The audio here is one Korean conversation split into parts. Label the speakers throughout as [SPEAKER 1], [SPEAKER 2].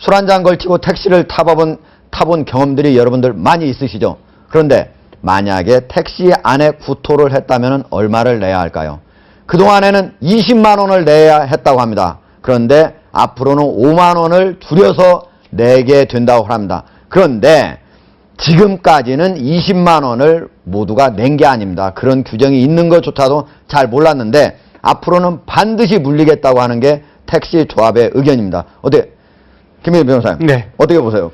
[SPEAKER 1] 술 한 잔 걸치고 택시를 타본 경험들이 여러분들 많이 있으시죠? 그런데 만약에 택시 안에 구토를 했다면 얼마를 내야 할까요? 그동안에는 20만 원을 내야 했다고 합니다. 그런데 앞으로는 5만 원을 줄여서 내게 된다고 합니다. 그런데 지금까지는 20만 원을 모두가 낸 게 아닙니다. 그런 규정이 있는 것조차도 잘 몰랐는데 앞으로는 반드시 물리겠다고 하는 게 택시 조합의 의견입니다. 어때? 김민희 변호사님.
[SPEAKER 2] 네.
[SPEAKER 1] 어떻게 보세요?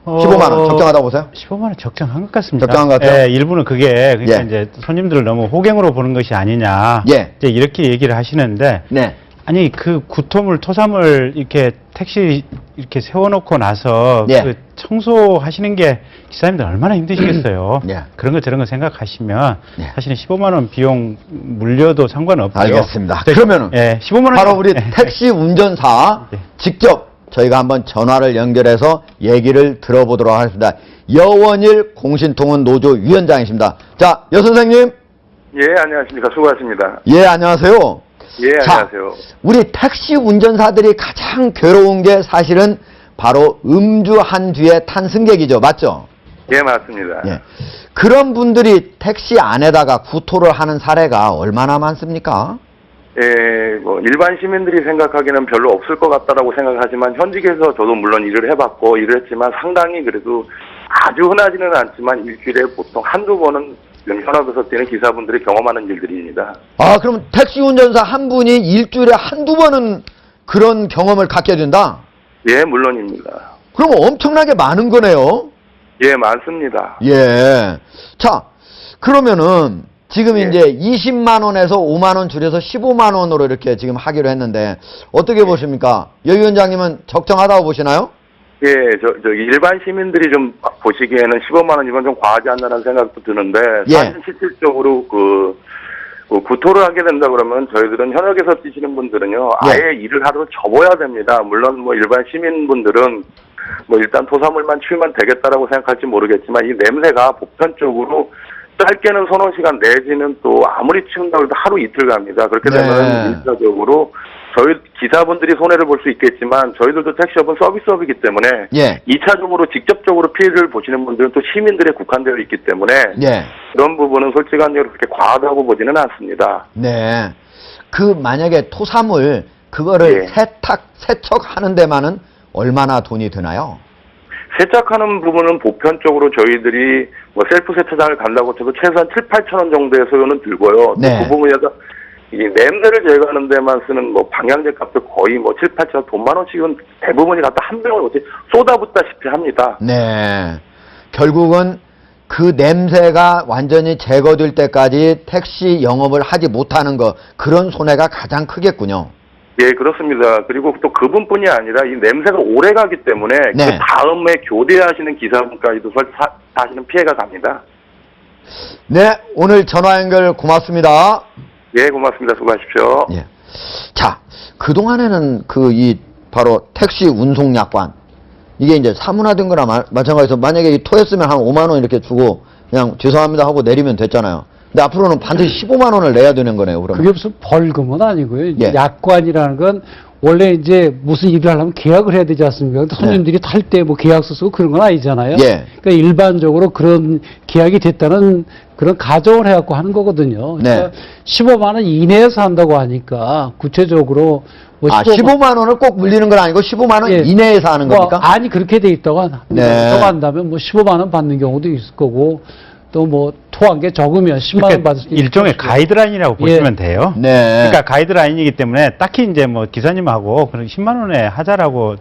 [SPEAKER 1] 15만 원 적정하다고 보세요?
[SPEAKER 2] 15만 원 적정한 것 같습니다.
[SPEAKER 1] 적정한 것 같아요?
[SPEAKER 2] 예, 일부는 그게 그러니까
[SPEAKER 1] 예.
[SPEAKER 2] 이제 손님들을 너무 호갱으로 보는 것이 아니냐.
[SPEAKER 1] 예.
[SPEAKER 2] 이제 이렇게 얘기를 하시는데
[SPEAKER 1] 네.
[SPEAKER 2] 아니 그 구토물 토사물 이렇게 택시 이렇게 세워놓고 나서
[SPEAKER 1] 예.
[SPEAKER 2] 그 청소하시는 게 기사님들 얼마나 힘드시겠어요.
[SPEAKER 1] 예.
[SPEAKER 2] 그런 거 저런 거 생각하시면
[SPEAKER 1] 예.
[SPEAKER 2] 사실은 15만 원 비용 물려도 상관없고요.
[SPEAKER 1] 알겠습니다.
[SPEAKER 2] 네,
[SPEAKER 1] 그러면은
[SPEAKER 2] 예, 15만 원
[SPEAKER 1] 바로 우리 택시 운전사
[SPEAKER 2] 예.
[SPEAKER 1] 직접 저희가 한번 전화를 연결해서 얘기를 들어보도록 하겠습니다. 여원일 공신통운 노조 위원장이십니다. 자, 여 선생님.
[SPEAKER 3] 예, 안녕하십니까. 수고하십니다.
[SPEAKER 1] 예, 안녕하세요.
[SPEAKER 3] 예,
[SPEAKER 1] 자,
[SPEAKER 3] 안녕하세요.
[SPEAKER 1] 우리 택시 운전사들이 가장 괴로운 게 사실은 바로 음주한 뒤에 탄 승객이죠. 맞죠?
[SPEAKER 3] 예, 맞습니다.
[SPEAKER 1] 예. 그런 분들이 택시 안에다가 구토를 하는 사례가 얼마나 많습니까?
[SPEAKER 3] 예, 뭐 일반 시민들이 생각하기에는 별로 없을 것 같다라고 생각하지만 현직에서 저도 물론 일을 해봤고 일을 했지만 상당히 그래도 아주 흔하지는 않지만 일주일에 보통 한두 번은 현업에서 뛰는 기사분들이 경험하는 일들입니다.
[SPEAKER 1] 아, 그럼 택시 운전사 한 분이 일주일에 한두 번은 그런 경험을 갖게 된다?
[SPEAKER 3] 예, 물론입니다.
[SPEAKER 1] 그럼 엄청나게 많은 거네요?
[SPEAKER 3] 예, 많습니다.
[SPEAKER 1] 예. 자, 그러면은 지금
[SPEAKER 3] 예.
[SPEAKER 1] 이제 20만 원에서 5만 원 줄여서 15만 원으로 이렇게 지금 하기로 했는데 어떻게 보십니까? 여 위원장님은 적정하다고 보시나요?
[SPEAKER 3] 예, 일반 시민들이 좀 보시기에는 15만 원이면 좀 과하지 않나라는 생각도 드는데,
[SPEAKER 1] 예.
[SPEAKER 3] 사실 실질적으로 구토를 하게 된다 그러면 저희들은 현역에서 뛰시는 분들은요,
[SPEAKER 1] 예.
[SPEAKER 3] 아예 일을 하루 접어야 됩니다. 물론 뭐 일반 시민분들은 뭐 일단 토사물만 치우면 되겠다라고 생각할지 모르겠지만 이 냄새가 보편적으로 짧게는 서너 시간 내지는 또 아무리 치운다고 해도 하루 이틀 갑니다. 그렇게
[SPEAKER 1] 네.
[SPEAKER 3] 되면 일차적으로 저희 기사분들이 손해를 볼 수 있겠지만 저희들도 택시업은 서비스업이기 때문에
[SPEAKER 1] 예.
[SPEAKER 3] 2차적으로 직접적으로 피해를 보시는 분들은 또 시민들에 국한되어 있기 때문에
[SPEAKER 1] 예.
[SPEAKER 3] 그런 부분은 솔직한 얘기로 그렇게 과하다고 보지는 않습니다.
[SPEAKER 1] 네. 만약에 토사물, 그거를
[SPEAKER 3] 예.
[SPEAKER 1] 세척하는 데만은 얼마나 돈이 드나요?
[SPEAKER 3] 세척하는 부분은 보편적으로 저희들이 뭐 셀프 세차장을 간다고 해도 최소한 7, 8천 원 정도의 소요는 들고요.
[SPEAKER 1] 네.
[SPEAKER 3] 또 그 부분에서 이 냄새를 제거하는 데만 쓰는 뭐 방향제 값도 거의 뭐 7, 8천 원, 돈만 원씩은 대부분이 갖다 한 병을 어떻게 쏟아붓다시피 합니다.
[SPEAKER 1] 네. 결국은 그 냄새가 완전히 제거될 때까지 택시 영업을 하지 못하는 거, 그런 손해가 가장 크겠군요.
[SPEAKER 3] 예, 그렇습니다. 그리고 또 그분뿐이 아니라 이 냄새가 오래 가기 때문에
[SPEAKER 1] 네.
[SPEAKER 3] 그 다음에 교대하시는 기사분까지도 사실은 피해가 갑니다.
[SPEAKER 1] 네. 오늘 전화 연결 고맙습니다.
[SPEAKER 3] 예, 고맙습니다. 수고하십시오.
[SPEAKER 1] 예. 자, 그동안에는 바로 택시 운송 약관, 이게 이제 사문화된 거나 마찬가지로 만약에 이 토했으면 한 5만 원 이렇게 주고 그냥 죄송합니다 하고 내리면 됐잖아요. 근데 앞으로는 반드시 15만 원을 내야 되는 거네요, 그러면.
[SPEAKER 4] 그게 무슨 벌금은 아니고요.
[SPEAKER 1] 예.
[SPEAKER 4] 약관이라는 건 원래 이제 무슨 일을 하려면 계약을 해야 되지 않습니까? 근데 손님들이 탈 때 뭐 계약서 쓰고 그런 건 아니잖아요.
[SPEAKER 1] 예.
[SPEAKER 4] 그러니까 일반적으로 그런 계약이 됐다는 그런 가정을 해갖고 하는 거거든요. 그러니까
[SPEAKER 1] 네.
[SPEAKER 4] 15만 원 이내에서 한다고 하니까 구체적으로 뭐
[SPEAKER 1] 15만 원을 꼭 물리는 건 아니고 15만 원
[SPEAKER 4] 예.
[SPEAKER 1] 이내에서 하는
[SPEAKER 4] 뭐
[SPEAKER 1] 겁니까?
[SPEAKER 4] 아니 그렇게 돼 있다고
[SPEAKER 1] 네.
[SPEAKER 4] 한다면 뭐 15만 원 받는 경우도 있을 거고 또 뭐 토한 게 적으면 10만 원 받을 수 있을
[SPEAKER 2] 일종의
[SPEAKER 4] 것이고.
[SPEAKER 2] 가이드라인이라고
[SPEAKER 4] 예.
[SPEAKER 2] 보시면 돼요.
[SPEAKER 1] 네.
[SPEAKER 2] 그러니까 가이드라인이기 때문에 딱히 이제 뭐 기사님하고 그런 10만 원에 하자라고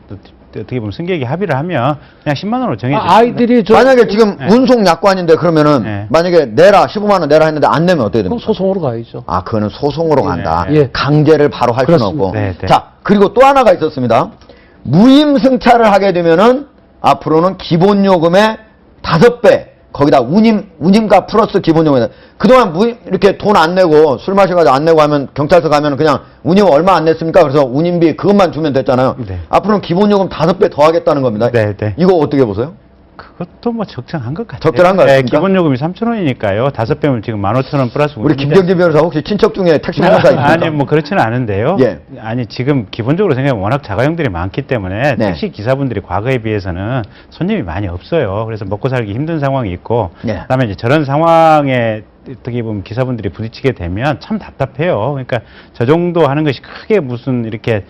[SPEAKER 2] 어떻게 보면 승객이 합의를 하면 그냥 10만 원으로 정해져.
[SPEAKER 4] 아이들이
[SPEAKER 1] 만약에 지금
[SPEAKER 2] 네.
[SPEAKER 1] 운송 약관인데 그러면은
[SPEAKER 2] 네.
[SPEAKER 1] 만약에 내라 15만 원 내라 했는데 안 내면 어떻게
[SPEAKER 4] 그럼
[SPEAKER 1] 됩니까?
[SPEAKER 4] 소송으로 가야죠.
[SPEAKER 1] 아, 그거는 소송으로 간다.
[SPEAKER 4] 예.
[SPEAKER 1] 강제를 바로 할 수는
[SPEAKER 4] 그렇습니다.
[SPEAKER 1] 없고.
[SPEAKER 2] 네, 네.
[SPEAKER 1] 자, 그리고 또 하나가 있었습니다. 무임승차를 하게 되면은 앞으로는 기본 요금의 5배, 거기다 운임값 플러스 기본 요금이다. 그동안 이렇게 돈 안 내고 술 마셔가지고 안 내고 하면 경찰서 가면 그냥 운임 얼마 안 냈습니까? 그래서 운임비 그것만 주면 됐잖아요.
[SPEAKER 2] 네.
[SPEAKER 1] 앞으로는 기본 요금 5배 더 하겠다는 겁니다.
[SPEAKER 2] 네, 네.
[SPEAKER 1] 이거 어떻게 보세요?
[SPEAKER 2] 그것도 뭐 적정한 것 같아요.
[SPEAKER 1] 적절한 것 같습니까?
[SPEAKER 2] 기본 요금이 3,000원이니까요. 5배면 지금 15,000원 플러스
[SPEAKER 1] 우리
[SPEAKER 2] 운전자-
[SPEAKER 1] 김정진 변호사 혹시 친척 중에 택시 운전사 있습니까?
[SPEAKER 2] 아니 뭐 그렇지는 않은데요.
[SPEAKER 1] 예.
[SPEAKER 2] 아니 지금 기본적으로 생각하면 워낙 자가용들이 많기 때문에
[SPEAKER 1] 네.
[SPEAKER 2] 택시 기사분들이 과거에 비해서는 손님이 많이 없어요. 그래서 먹고 살기 힘든 상황이 있고
[SPEAKER 1] 예.
[SPEAKER 2] 그다음에 이제 저런 상황에 어떻게 보면 기사분들이 부딪히게 되면 참 답답해요. 그러니까 저 정도 하는 것이 크게 무슨 이렇게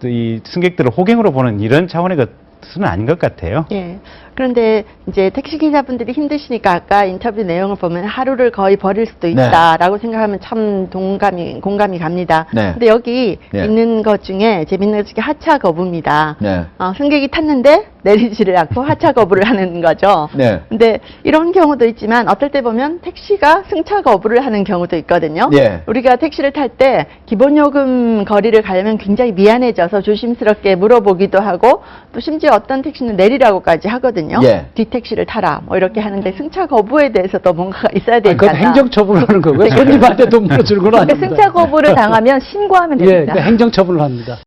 [SPEAKER 2] 이 승객들을 호갱으로 보는 이런 차원의 것은 아닌 것 같아요.
[SPEAKER 5] 예. 그런데 이제 택시 기사분들이 힘드시니까 아까 인터뷰 내용을 보면 하루를 거의 버릴 수도
[SPEAKER 1] 네.
[SPEAKER 5] 있다라고 생각하면 참 공감이 갑니다.
[SPEAKER 1] 네.
[SPEAKER 5] 근데 여기
[SPEAKER 1] 네.
[SPEAKER 5] 있는 것 중에 재밌는 것이 하차 거부입니다.
[SPEAKER 1] 네.
[SPEAKER 5] 승객이 탔는데 내리지를 않고 하차 거부를 하는 거죠.
[SPEAKER 1] 네.
[SPEAKER 5] 근데 이런 경우도 있지만 어떨 때 보면 택시가 승차 거부를 하는 경우도 있거든요.
[SPEAKER 1] 예.
[SPEAKER 5] 우리가 택시를 탈 때 기본 요금 거리를 가려면 굉장히 미안해져서 조심스럽게 물어보기도 하고 또 심지어 어떤 택시는 내리라고까지 하거든요.
[SPEAKER 1] 예.
[SPEAKER 5] 뒤택시를 타라 뭐 이렇게 하는데 승차 거부에 대해서도 뭔가가 있어야 되지
[SPEAKER 4] 그건
[SPEAKER 5] 않나.
[SPEAKER 4] 행정처분을 하는 거고요. 손님한테 돈 물어주는 건
[SPEAKER 5] 그러니까
[SPEAKER 4] 아닙니다.
[SPEAKER 5] 승차 거부를 당하면 신고하면
[SPEAKER 4] 예,
[SPEAKER 5] 됩니다.
[SPEAKER 4] 그러니까 행정처분을 합니다.